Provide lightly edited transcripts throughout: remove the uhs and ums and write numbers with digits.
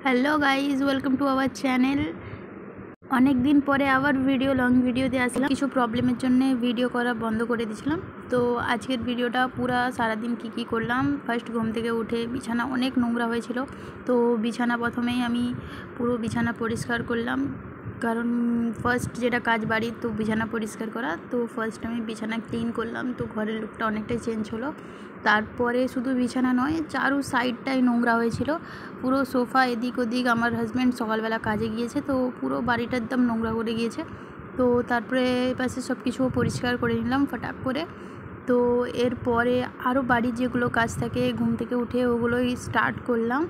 Hello guys, welcome to our channel. অনেক দিন পরে আবার লং ভিডিও দিয়ে আসলাম। কিছু প্রবলেমের জন্য ভিডিও করা বন্ধ করে দিয়েছিলাম। তো আজকের ভিডিওটা পুরা সারাদিন কি করলাম। ফার্স্ট ঘুম থেকে উঠে বিছানা অনেক নোংরা হয়েছিল, তো বিছানা প্রথমেই আমি পুরো বিছানা পরিষ্কার করলাম, কারণ ফার্স্ট যেটা কাজ বাড়ির তো বিছানা পরিষ্কার করা। তো ফার্স্ট আমি বিছানা ক্লিন করলাম, তো ঘরের লুকটা অনেকটাই চেঞ্জ হলো। তারপরে শুধু বিছানা নয়, চারু সাইডটাই নোংরা হয়েছিল, পুরো সোফা এদিক ওদিক। আমার হাজব্যান্ড সকালবেলা কাজে গিয়েছে, তো পুরো বাড়িটা একদম নোংরা করে গিয়েছে। তো তারপরে পাশে সব কিছু পরিষ্কার করে নিলাম ফটাক করে। তো এরপরে আরও বাড়ির যেগুলো কাজ থাকে ঘুম থেকে উঠে ওগুলোই স্টার্ট করলাম।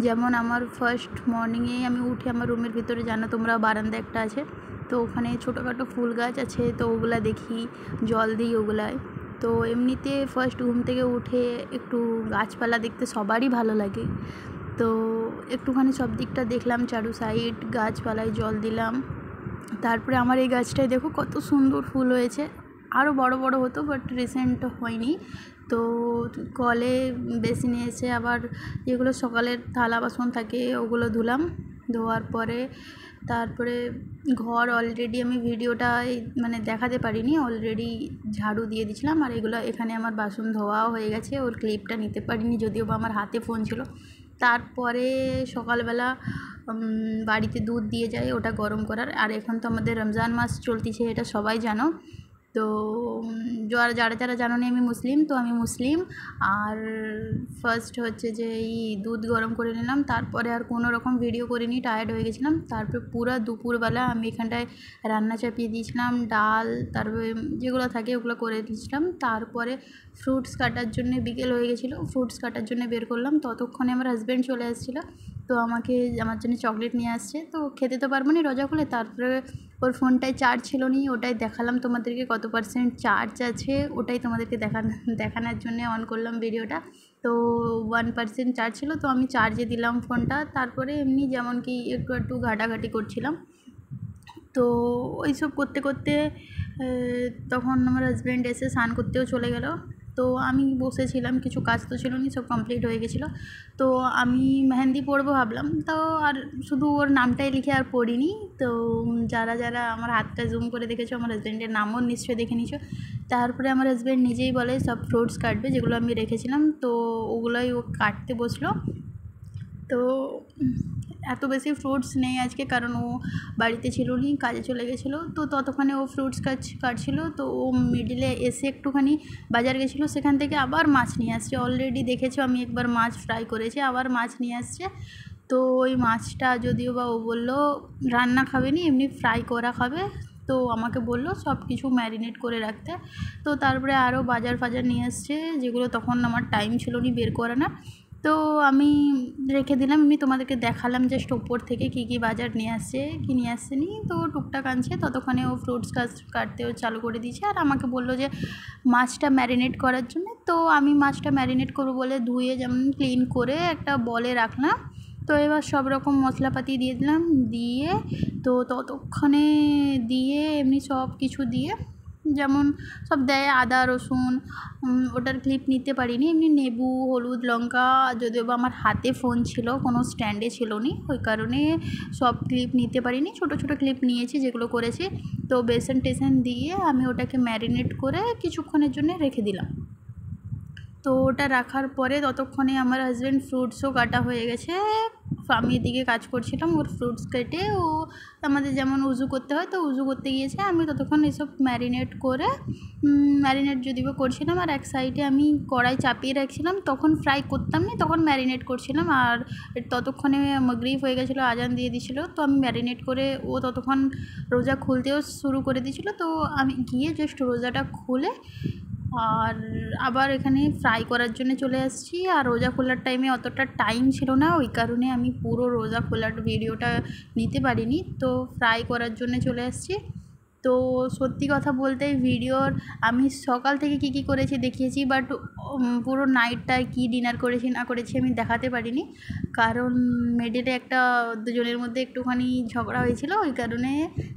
যেমন আমার ফার্স্ট মর্নিংয়ে আমি উঠে আমার রুমের ভিতরে, জানো তোমরা, বারান্দা একটা আছে, তো ওখানে ছোটোখাটো ফুল গাছ আছে, তো ওগুলা দেখি, জল দিই ওগুলায়। তো এমনিতে ফার্স্ট ঘুম থেকে উঠে একটু গাছপালা দেখতে সবারই ভালো লাগে, তো একটুখানি সব দিকটা দেখলাম, চারু সাইড গাছপালায় জল দিলাম। তারপরে আমার এই গাছটায় দেখো কত সুন্দর ফুল হয়েছে, আরও বড় বড় হতো বাট রিসেন্ট হয়নি। তো কলে বেসিনে এসে আবার যেগুলো সকালের থালা বাসন থাকে ওগুলো ধুলাম। ধোয়ার পরে তারপরে ঘর অলরেডি আমি ভিডিওটা মানে দেখাতে পারিনি, অলরেডি ঝাড়ু দিয়ে দিয়েছিলাম। আর এখানে আমার বাসন ধোয়াও হয়ে গেছে, ওর ক্লিপটা নিতে পারিনি, যদিও বা আমার হাতে ফোন ছিল। তারপরে সকালবেলা বাড়িতে দুধ দিয়ে যায়, ওটা গরম করার। আর এখন তো আমাদের রমজান মাস চলতেছে, এটা সবাই জানো। তো যারা জানো না, আমি মুসলিম, তো আমি মুসলিম। আর ফার্স্ট হচ্ছে যে এই দুধ গরম করে নিলাম, তারপরে আর কোনো রকম ভিডিও করিনি, টায়ার্ড হয়ে গেছিলাম। তারপরে পুরো দুপুরবেলা আমি এখানটায় রান্না চাপিয়ে দিয়েছিলাম, ডাল, তারপরে যেগুলো থাকে ওগুলো করে দিয়েছিলাম। তারপরে ফ্রুটস কাটার জন্য বিকেল হয়ে গেছিলো, ফ্রুটস কাটার জন্য বের করলাম। ততক্ষণে আমার হাজব্যান্ড চলে আসছিলো, তো আমার জন্য চকলেট নিয়ে আসছে। তো খেতে তো পারবো না রোজা খুলে। তারপরে ওর ফোনটায় চার্জ ছিল নি, ওটাই দেখালাম তোমাদেরকে কত পার্সেন্ট চার্জ আছে, ওটাই তোমাদেরকে দেখানোর জন্য অন করলাম ভিডিওটা। তো 1% চার্জ ছিল, তো আমি চার্জে দিলাম ফোনটা। তারপরে এমনি যেমন কি একটু ঘাটাঘাটি করছিলাম। তো ওইসব করতে করতে তখন আমার হাজব্যান্ড এসে স্নান করতেও চলে গেল। তো আমি বসেছিলাম, কিছু কাজ তো ছিল না, সব কমপ্লিট হয়ে গেছিলো। তো আমি মেহেন্দি পরবো ভাবলাম, তো আর শুধু ওর নামটাই লিখে আর পড়িনি। তো যারা আমার হাতটা জুম করে দেখেছো, আমার হাজব্যান্ডের নামও নিশ্চয়ই দেখে নিছো। তারপরে আমার হাজব্যান্ড নিজেই বলে সব ফ্রুটস কাটবে, যেগুলো আমি রেখেছিলাম, তো ওগুলোই ও কাটতে বসলো। তো এত বেশি ফ্রুটস নেই আজকে, কারণ ও বাড়িতে ছিল নি, কাজে চলে গেছিলো। তো ততক্ষণে ও ফ্রুটস কাটছিল। তো ও মিডিলে এসে একটুখানি বাজার গেছিলো, সেখান থেকে আবার মাছ নিয়ে আসছে। অলরেডি দেখেছো আমি একবার মাছ ফ্রাই করেছি, আবার মাছ নিয়ে আসছে। তো ওই মাছটা যদিও বা ও বললো রান্না খাবে নি, এমনি ফ্রাই করা খাবে। তো আমাকে বললো সব কিছু ম্যারিনেট করে রাখতে। তো তারপরে আরও বাজার নিয়ে আসছে, যেগুলো তখন আমার টাইম ছিল নি বের করা না। তো আমি রেখে দিলাম, এমনি তোমাদেরকে দেখালাম জাস্ট ওপর থেকে কী বাজার নিয়ে আসছে, কী নিয়ে আসছেনি। তো টুকটাক আনছে, ততক্ষণে ও ফ্রুটস কাটতেও চালু করে দিয়েছে। আর আমাকে বললো যে মাছটা ম্যারিনেট করার জন্য। তো আমি মাছটা ম্যারিনেট করবো বলে ধুয়ে যেমন ক্লিন করে একটা বলে রাখলাম। তো এবার সব রকম মশলাপাতি দিয়ে দিলাম, দিয়ে তো ততক্ষণে দিয়ে এমনি সব কিছু দিয়ে যেমন সব দেয়, আদা রসুন, ওটার ক্লিপ নিতে পারিনি, এমনি লেবু, হলুদ, লঙ্কা, যদিও বা আমার হাতে ফোন ছিল, কোনো স্ট্যান্ডে ছিল নি, ওই কারণে সব ক্লিপ নিতে পারিনি, ছোটো ছোটো ক্লিপ নিয়েছি যেগুলো করেছি। তো বেসন টেসন দিয়ে আমি ওটাকে ম্যারিনেট করে কিছুক্ষণের জন্য রেখে দিলাম। তো ওটা রাখার পরে ততক্ষণে আমার হাজব্যান্ড ফ্রুটসও কাটা হয়ে গেছে। আমি এদিকে কাজ করছিলাম, ওর ফ্রুটস কেটে ও আমাদের যেমন উজু করতে হয়, তো উজু করতে গিয়েছে। আমি ততক্ষণ এসব ম্যারিনেট করে যদিও করছিলাম। আর এক সাইডে আমি কড়াই চাপিয়ে রাখছিলাম, তখন ফ্রাই করতাম না, তখন ম্যারিনেট করছিলাম। আর ততক্ষণে মাগরিব হয়ে গেছিলো, আজান দিয়ে দিয়েছিলো। তো আমি ম্যারিনেট করে, ও ততক্ষণ রোজা খুলতেও শুরু করে দিয়েছিলো। তো আমি গিয়ে জাস্ট রোজাটা খুলে আর আবার এখানে ফ্রাই করার জন্য চলে আসছি। আর রোজা খোলার টাইমে অতটা টাইম ছিল না, ওই কারণে আমি পুরো রোজা খোলার ভিডিওটা নিতে পারিনি। তো ফ্রাই করার জন্য চলে আসছি। তো সত্যি কথা বলতে ভিডিওর আমি সকাল থেকে কী করেছি দেখিয়েছি, বাট পুরো নাইটটায় কী ডিনার করেছি না করেছি আমি দেখাতে পারিনি, কারণ মিডিলে দুজনের মধ্যে একটুখানি ঝগড়া হয়েছিল, ওই কারণে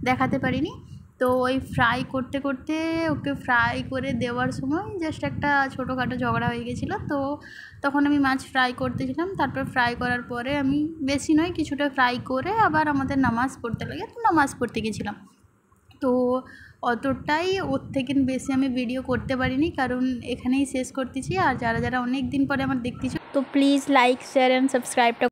দেখাতে পারিনি। তো ওই ফ্রাই করতে করতে ওকে ফ্রাই করে দেওয়ার সময় জাস্ট একটা ছোটোখাটো ঝগড়া হয়ে গেছিলো। তো তখন আমি মাছ ফ্রাই করতেছিলাম, তারপর ফ্রাই করার পরে আমি বেশি নয় কিছুটা ফ্রাই করে আবার আমাদের নামাজ পড়তে লাগে, তো নামাজ পড়তে গেছিলাম। তো অতটাই ওর থেকে বেশি আমি ভিডিও করতে পারিনি, কারণ এখানেই শেষ করতেছি। আর যারা যারা অনেক দিন পরে আমার দেখতেছি, তো প্লিজ লাইক শেয়ার অ্যান্ড সাবস্ক্রাইবটা